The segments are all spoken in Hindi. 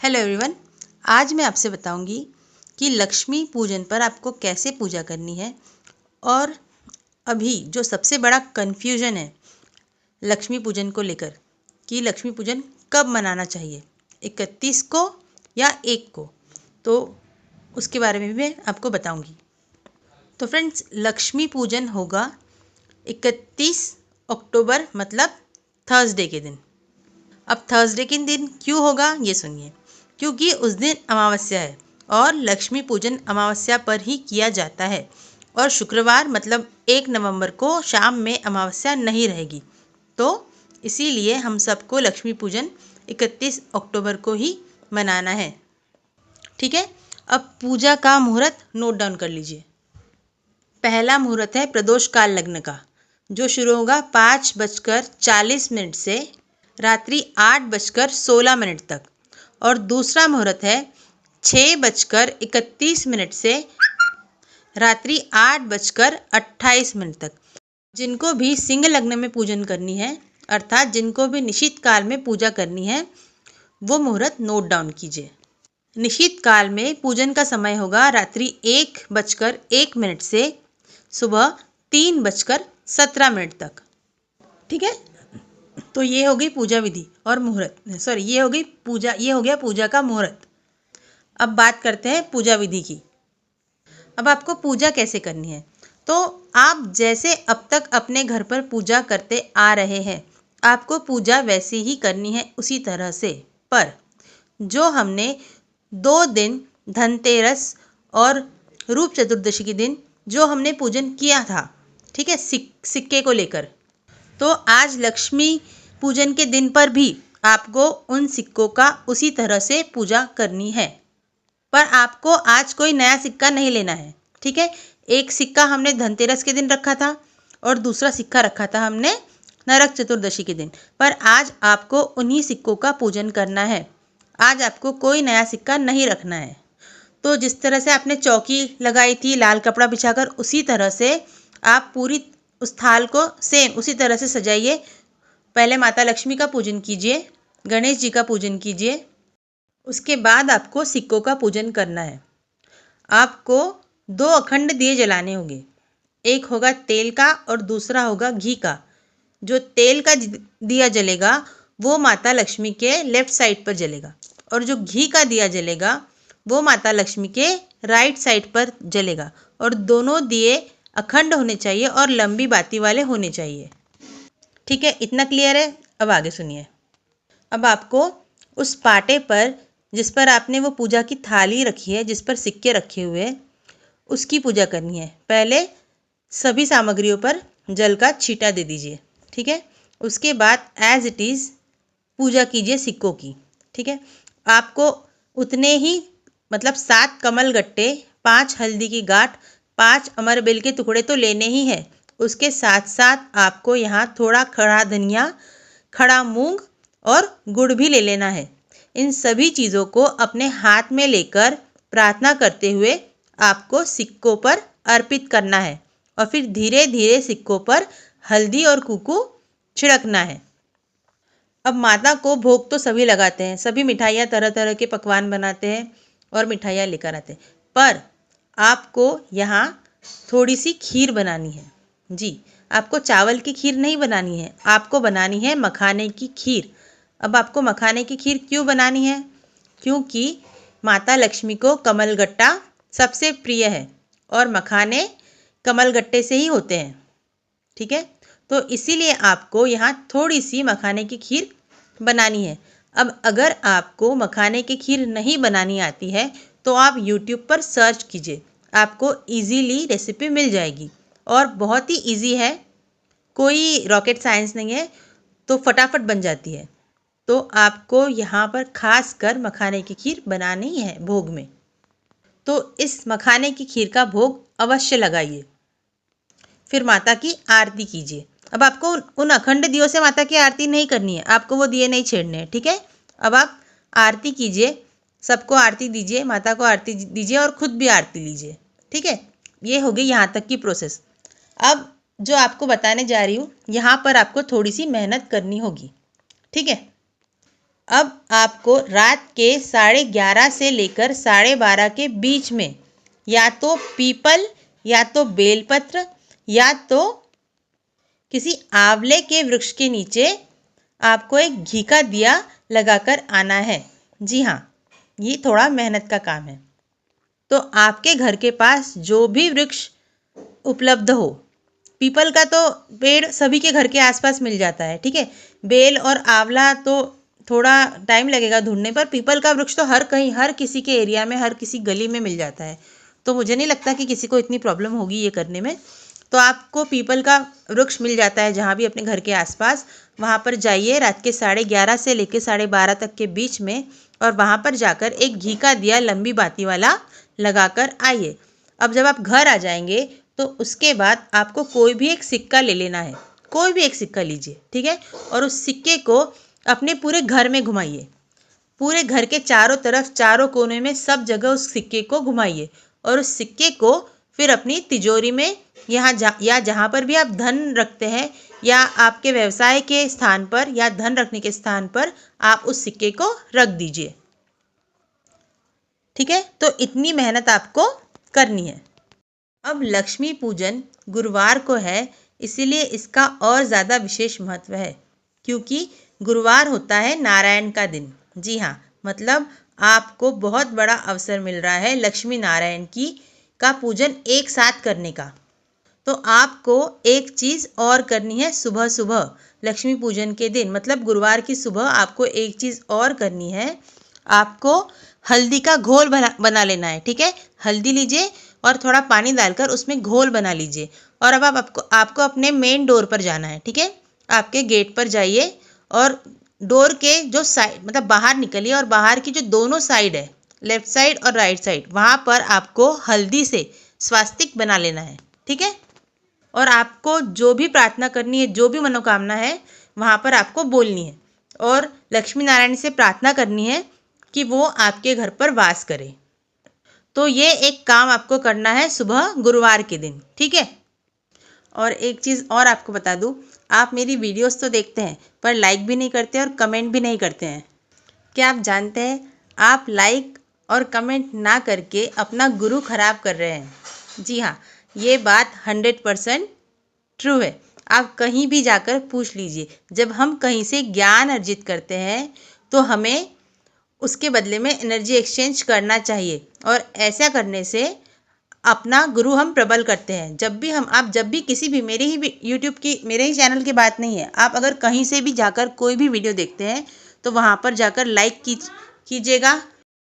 Hello everyone. आज मैं आपसे बताऊंगी कि लक्ष्मी पूजन पर आपको कैसे पूजा करनी है और अभी जो सबसे बड़ा कन्फ्यूजन है लक्ष्मी पूजन को लेकर कि लक्ष्मी पूजन कब मनाना चाहिए, 31 को या 1 को, तो उसके बारे में भी मैं आपको बताऊंगी। तो फ्रेंड्स, लक्ष्मी पूजन होगा 31 अक्टूबर मतलब थर्सडे के दिन। अब थर्सडे के दिन क्यों होगा ये सुनिए। क्योंकि उस दिन अमावस्या है और लक्ष्मी पूजन अमावस्या पर ही किया जाता है और शुक्रवार मतलब 1 नवंबर को शाम में अमावस्या नहीं रहेगी। तो इसीलिए हम सबको लक्ष्मी पूजन 31 अक्टूबर को ही मनाना है। ठीक है, अब पूजा का मुहूर्त नोट डाउन कर लीजिए। पहला मुहूर्त है प्रदोष काल लग्न का, जो शुरू होगा 5:40 से रात्रि 8:16 तक, और दूसरा मुहूर्त है 6:31 से रात्रि 8:28 तक। जिनको भी सिंह लग्न में पूजन करनी है, अर्थात जिनको भी निशित काल में पूजा करनी है, वो मुहूर्त नोट डाउन कीजिए। निशित काल में पूजन का समय होगा रात्रि 1:01 से सुबह 3:17 तक। ठीक है, तो ये हो गई पूजा विधि और मुहूर्त, ये हो गया पूजा का मुहूर्त। अब बात करते हैं पूजा विधि की। अब आपको पूजा कैसे करनी है, तो आप जैसे अब तक अपने घर पर पूजा करते आ रहे हैं, आपको पूजा वैसी ही करनी है उसी तरह से। पर जो हमने 2 दिन धनतेरस और रूप चतुर्दशी के दिन जो हमने पूजन किया था, ठीक है, सिक्के को लेकर, तो आज लक्ष्मी पूजन के दिन पर भी आपको उन सिक्कों का उसी तरह से पूजा करनी है। पर आपको आज कोई नया सिक्का नहीं लेना है। ठीक है, एक सिक्का हमने धनतेरस के दिन रखा था और दूसरा सिक्का रखा था हमने नरक चतुर्दशी के दिन। पर आज आपको उन्हीं सिक्कों का पूजन करना है। आज आपको कोई नया सिक्का नहीं रखना है। तो जिस तरह से आपने चौकी लगाई थी लाल कपड़ा बिछाकर, उसी तरह से आप पूरी उस थाल को सेम उसी तरह से सजाइए। पहले माता लक्ष्मी का पूजन कीजिए, गणेश जी का पूजन कीजिए, उसके बाद आपको सिक्कों का पूजन करना है। आपको 2 अखंड दिए जलाने होंगे, एक होगा तेल का और दूसरा होगा घी का। जो तेल का दिया जलेगा वो माता लक्ष्मी के लेफ्ट साइड पर जलेगा और जो घी का दिया जलेगा वो माता लक्ष्मी के राइट साइड पर जलेगा, और दोनों दिए अखंड होने चाहिए और लंबी बाती वाले होने चाहिए। ठीक है, इतना क्लियर है। अब आगे सुनिए। अब आपको उस पाटे पर जिस पर आपने वो पूजा की थाली रखी है, जिस पर सिक्के रखे हुए, उसकी पूजा करनी है। पहले सभी सामग्रियों पर जल का छींटा दे दीजिए। ठीक है, उसके बाद एज इट इज़ पूजा कीजिए सिक्कों की। ठीक है, आपको उतने ही मतलब 7 कमल गट्टे, 5 हल्दी की गांठ, 5 अमरबेल के टुकड़े तो लेने ही है। उसके साथ साथ आपको यहाँ थोड़ा खड़ा धनिया, खड़ा मूंग और गुड़ भी ले लेना है। इन सभी चीज़ों को अपने हाथ में लेकर प्रार्थना करते हुए आपको सिक्कों पर अर्पित करना है और फिर धीरे धीरे सिक्कों पर हल्दी और कुकू छिड़कना है। अब माता को भोग तो सभी लगाते हैं, सभी मिठाइयाँ, तरह तरह के पकवान बनाते हैं और मिठाइयाँ लेकर आते हैं, पर आपको यहाँ थोड़ी सी खीर बनानी है। जी, आपको चावल की खीर नहीं बनानी है, आपको बनानी है मखाने की खीर। अब आपको मखाने की खीर क्यों बनानी है? क्योंकि माता लक्ष्मी को कमलगट्टा सबसे प्रिय है और मखाने कमलगट्टे से ही होते हैं। ठीक है, तो इसीलिए आपको यहाँ थोड़ी सी मखाने की खीर बनानी है। अब अगर आपको मखाने की खीर नहीं बनानी आती है तो आप YouTube पर सर्च कीजिए, आपको इजीली रेसिपी मिल जाएगी और बहुत ही इजी है, कोई रॉकेट साइंस नहीं है, तो फटाफट बन जाती है। तो आपको यहाँ पर खास कर मखाने की खीर बनानी है भोग में, तो इस मखाने की खीर का भोग अवश्य लगाइए। फिर माता की आरती कीजिए। अब आपको उन अखंड दियों से माता की आरती नहीं करनी है, आपको वो दिए नहीं छेड़ने हैं। ठीक है, अब आप आरती कीजिए, सबको आरती दीजिए, माता को आरती दीजिए और खुद भी आरती लीजिए। ठीक है, ये हो गई यहाँ तक की प्रोसेस। अब जो आपको बताने जा रही हूँ, यहाँ पर आपको थोड़ी सी मेहनत करनी होगी। ठीक है, अब आपको रात के 11:30 से लेकर 12:30 के बीच में या तो पीपल या तो बेलपत्र या तो किसी आंवले के वृक्ष के नीचे आपको एक घी का दिया लगाकर आना है। जी हाँ, ये थोड़ा मेहनत का काम है। तो आपके घर के पास जो भी वृक्ष उपलब्ध हो, पीपल का तो पेड़ सभी के घर के आसपास मिल जाता है, ठीक है। बेल और आंवला तो थोड़ा टाइम लगेगा ढूंढने पर, पीपल का वृक्ष तो हर कहीं, हर किसी के एरिया में, हर किसी गली में मिल जाता है। तो मुझे नहीं लगता कि किसी को इतनी प्रॉब्लम होगी ये करने में। तो आपको पीपल का वृक्ष मिल जाता है जहाँ भी अपने घर के आसपास, वहाँ पर जाइए रात के 11:30 से लेकर 12:30 तक के बीच में, और वहाँ पर जाकर एक घी का दिया लंबी बाती वाला लगाकर आइए। अब जब आप घर आ जाएंगे तो उसके बाद आपको कोई भी एक सिक्का ले लेना है, कोई भी एक सिक्का लीजिए, ठीक है। और उस सिक्के को अपने पूरे घर में घुमाइए, पूरे घर के चारों तरफ, चारों कोने में, सब जगह उस सिक्के को घुमाइए। और उस सिक्के को फिर अपनी तिजोरी में या जहाँ पर भी आप धन रखते हैं, या आपके व्यवसाय के स्थान पर या धन रखने के स्थान पर आप उस सिक्के को रख दीजिए, ठीक है। तो इतनी मेहनत आपको करनी है। अब लक्ष्मी पूजन गुरुवार को है, इसीलिए इसका और ज़्यादा विशेष महत्व है, क्योंकि गुरुवार होता है नारायण का दिन। जी हाँ, मतलब आपको बहुत बड़ा अवसर मिल रहा है लक्ष्मी नारायण का पूजन एक साथ करने का। तो आपको एक चीज़ और करनी है सुबह सुबह लक्ष्मी पूजन के दिन, मतलब गुरुवार की सुबह आपको एक चीज़ और करनी है। आपको हल्दी का घोल बना लेना है, ठीक है। हल्दी लीजिए और थोड़ा पानी डालकर उसमें घोल बना लीजिए। और अब आपको अपने मेन डोर पर जाना है, ठीक है। आपके गेट पर जाइए और डोर के जो साइड, मतलब बाहर निकलिए, और बाहर की जो दोनों साइड है, लेफ्ट साइड और राइट साइड, वहाँ पर आपको हल्दी से स्वास्तिक बना लेना है, ठीक है। और आपको जो भी प्रार्थना करनी है, जो भी मनोकामना है, वहाँ पर आपको बोलनी है और लक्ष्मी नारायण से प्रार्थना करनी है कि वो आपके घर पर वास करे। तो ये एक काम आपको करना है सुबह गुरुवार के दिन, ठीक है। और एक चीज़ और आपको बता दूँ, आप मेरी वीडियोस तो देखते हैं पर लाइक भी नहीं करते और कमेंट भी नहीं करते हैं। क्या आप जानते हैं, आप लाइक और कमेंट ना करके अपना गुरु खराब कर रहे हैं। जी हाँ, ये बात 100% ट्रू है। आप कहीं भी जाकर पूछ लीजिए, जब हम कहीं से ज्ञान अर्जित करते हैं तो हमें उसके बदले में एनर्जी एक्सचेंज करना चाहिए, और ऐसा करने से अपना गुरु हम प्रबल करते हैं। जब भी किसी भी मेरे ही चैनल की बात नहीं है, आप अगर कहीं से भी जाकर कोई भी वीडियो देखते हैं तो वहाँ पर जाकर लाइक कीजिएगा,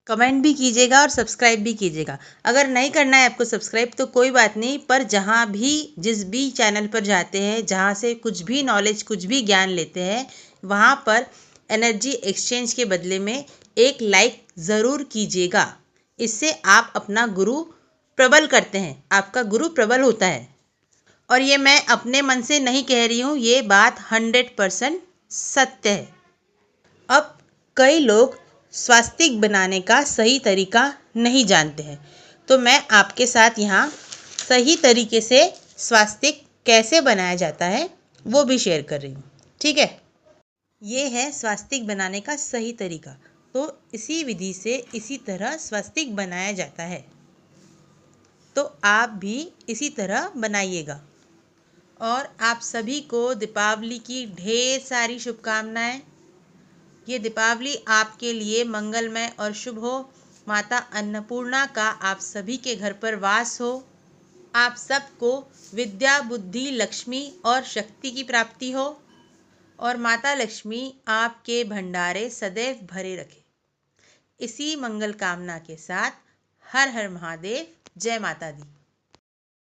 कमेंट भी कीजिएगा और सब्सक्राइब भी कीजिएगा। अगर नहीं करना है आपको सब्सक्राइब तो कोई बात नहीं, पर जिस भी चैनल पर जाते हैं, जहाँ से कुछ भी नॉलेज, कुछ भी ज्ञान लेते हैं, वहाँ पर एनर्जी एक्सचेंज के बदले में एक लाइक ज़रूर कीजिएगा। इससे आप अपना गुरु प्रबल करते हैं, आपका गुरु प्रबल होता है। और ये मैं अपने मन से नहीं कह रही हूँ, ये बात 100% सत्य है। अब कई लोग स्वास्तिक बनाने का सही तरीका नहीं जानते हैं, तो मैं आपके साथ यहाँ सही तरीके से स्वास्तिक कैसे बनाया जाता है वो भी शेयर कर रही हूँ, ठीक है। ये है स्वास्तिक बनाने का सही तरीका। तो इसी विधि से, इसी तरह स्वास्तिक बनाया जाता है। तो आप भी इसी तरह बनाइएगा। और आप सभी को दीपावली की ढेर सारी शुभकामनाएं। ये दीपावली आपके लिए मंगलमय और शुभ हो। माता अन्नपूर्णा का आप सभी के घर पर वास हो। आप सबको विद्या, बुद्धि, लक्ष्मी और शक्ति की प्राप्ति हो, और माता लक्ष्मी आपके भंडारे सदैव भरे रखे। इसी मंगल कामना के साथ हर हर महादेव, जय माता दी।